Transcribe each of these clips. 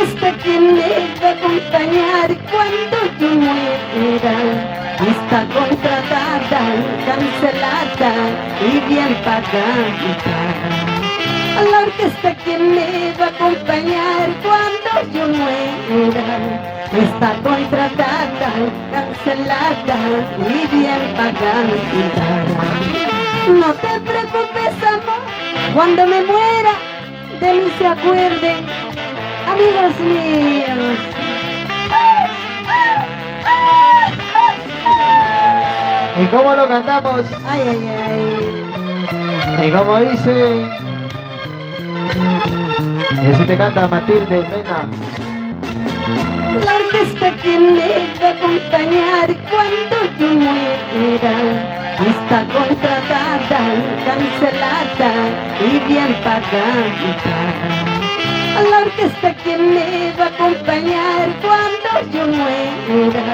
está quien me va a acompañar cuando yo muera. Está contratada, cancelada y bien pagada. La orquesta quien me va a acompañar cuando yo muera. Está contratada, cancelada y bien pagada. No te preocupes, amor, cuando me muera de mí se acuerden, amigos míos. ¿Y cómo lo cantamos? Ay, ay, ay. ¿Y cómo dice? Y así te canta Matilde Mena. La orquesta quien me va a acompañar cuando yo muera. Está contratada, cancelada y bien pagada. La orquesta quien me va a acompañar cuando yo muera.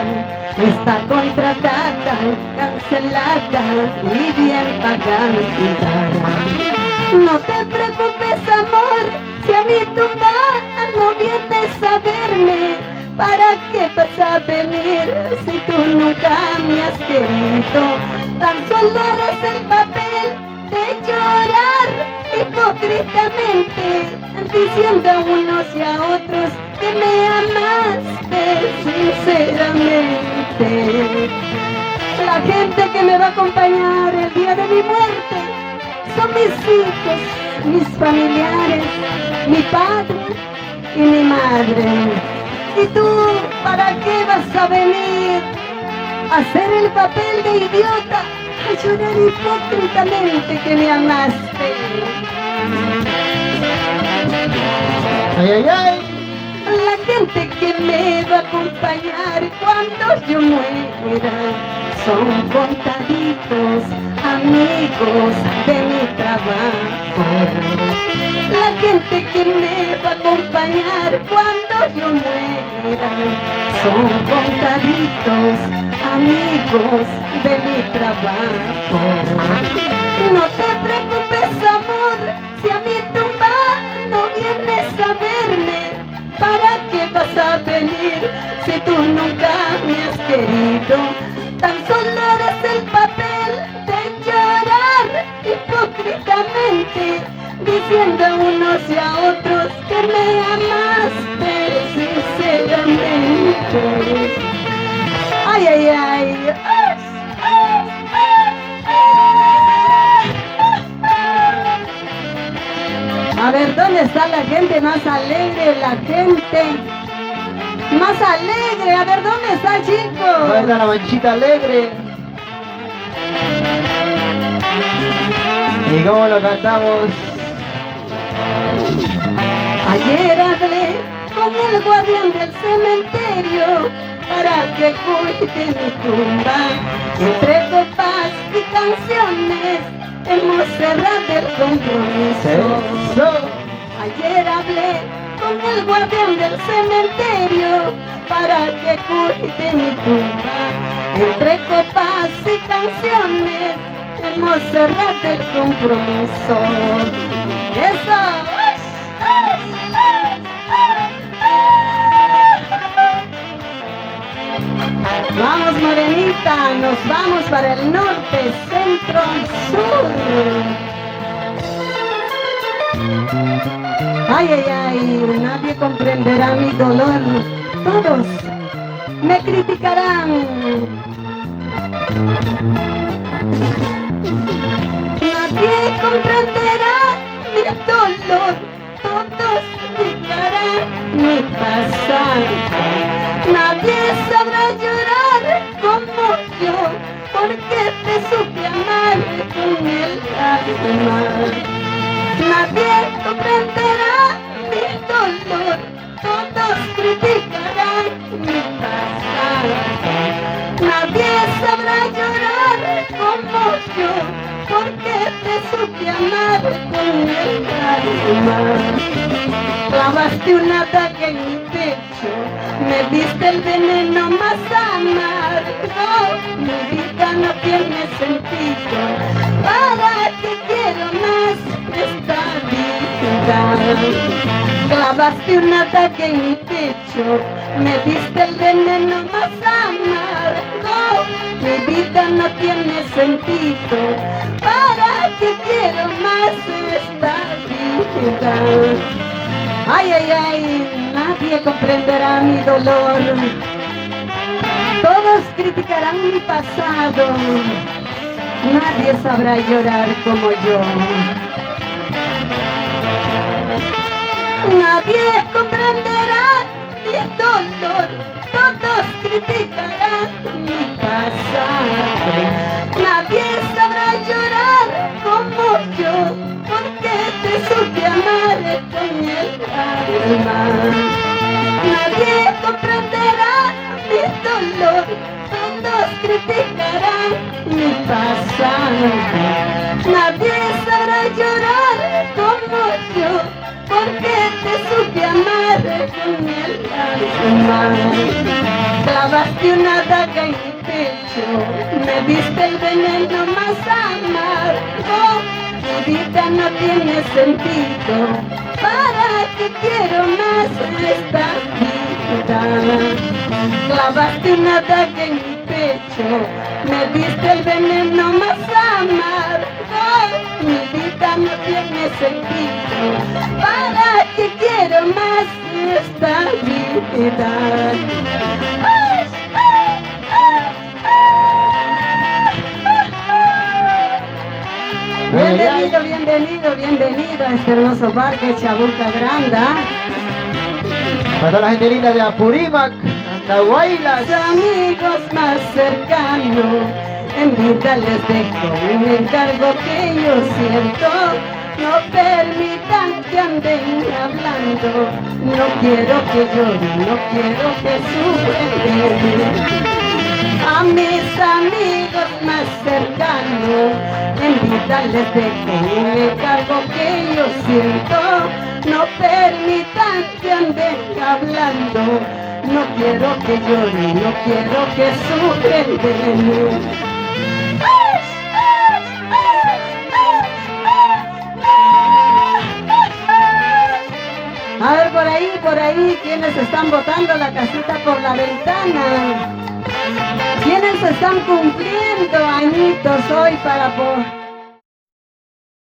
Está contratada, cancelada y bien pagada. No te preocupes, amor, si a mi tumba no vienes a verme. ¿Para qué vas a venir si tú nunca me has querido? Tan solo eres el papel de llorar hipócritamente, diciendo a unos y a otros que me amaste sinceramente. La gente que me va a acompañar el día de mi muerte son mis hijos, mis familiares, mi padre y mi madre. ¿Y tú para qué vas a venir a hacer el papel de idiota, a llorar hipócritamente que me amaste? ¡Ay, ay, ay! La gente que me va a acompañar cuando yo muera son contaditos amigos de mi trabajo. La gente que me va a acompañar cuando yo muera son contaditos amigos de mi trabajo. No te preocupes, amor, si a mi tumba no vienes a verme. ¿Para qué vas a venir si tú nunca me has querido? Tan solo eres el papel de llorar hipócritamente, diciendo a unos y a otros que me amaste sinceramente. Ay, ay, ay. A ver, ¿dónde está la gente más alegre? La gente más alegre. A ver, ¿dónde está, chicos? ¿Dónde está la manchita alegre? ¿Y cómo lo cantamos? Ayer hablé con el guardián del cementerio para que cuide mi tumba. Entre copas y canciones hemos cerrado el compromiso. ¡Eso! Ayer hablé con el guardián del cementerio para que cuide mi tumba. Entre copas y canciones hemos cerrado el compromiso. ¡Eso! Vamos, morenita, nos vamos para el norte, centro y sur. Ay, ay, ay, nadie comprenderá mi dolor. Todos me criticarán. Nadie comprenderá mi dolor. Todos criticarán mi pasado. Nadie sabrá llorar como yo, porque te supe amar con el alma. Nadie comprenderá mi dolor, todos criticarán mi pasado. Nadie sabrá llorar como yo, porque te supe amar con el alma. Clavaste una daga en mi pecho, me diste el veneno más amargo. Mi vida no tiene sentido, ¿para qué quiero más esta vida? Clavaste un ataque en mi pecho, me diste el veneno más amargo. Mi vida no tiene sentido, ¿para qué quiero más esta vida? Ay, ay, ay, nadie comprenderá mi dolor. Todos criticarán mi pasado, nadie sabrá llorar como yo. Nadie comprenderá mi dolor, todos criticarán mi pasado. Nadie sabrá llorar como yo, porque te supe amar con el alma. Nadie comprenderá mi dolor, todos criticarán mi pasado. Nadie sabrá llorar como yo, porque te supe amar con el alma. Clavaste una daga en mi pecho, me diste el veneno más amargo. Mi vida no tiene sentido, ¿para qué quiero más esta vida? Clavaste una daga en mi pecho, me diste el veneno más amargo. Mi vida no tiene sentido, ¿para qué quiero más esta vida? Bienvenido, bienvenido, bienvenido a este hermoso parque Chaburca Granda. Para toda la gente linda de Apurímac, Andahuaylas. Los amigos más cercanos, en vida les dejo un encargo que yo siento. No permitan que anden hablando, no quiero que lloren, no quiero que sufran. A mis amigos más cercanos, en vida les dejo un encargo que yo siento. No permitan que anden hablando, no quiero que lloren, no quiero que sufren de mí. A ver, por ahí, ¿quiénes están botando la casita por la ventana? ¿Quiénes están cumpliendo añitos hoy para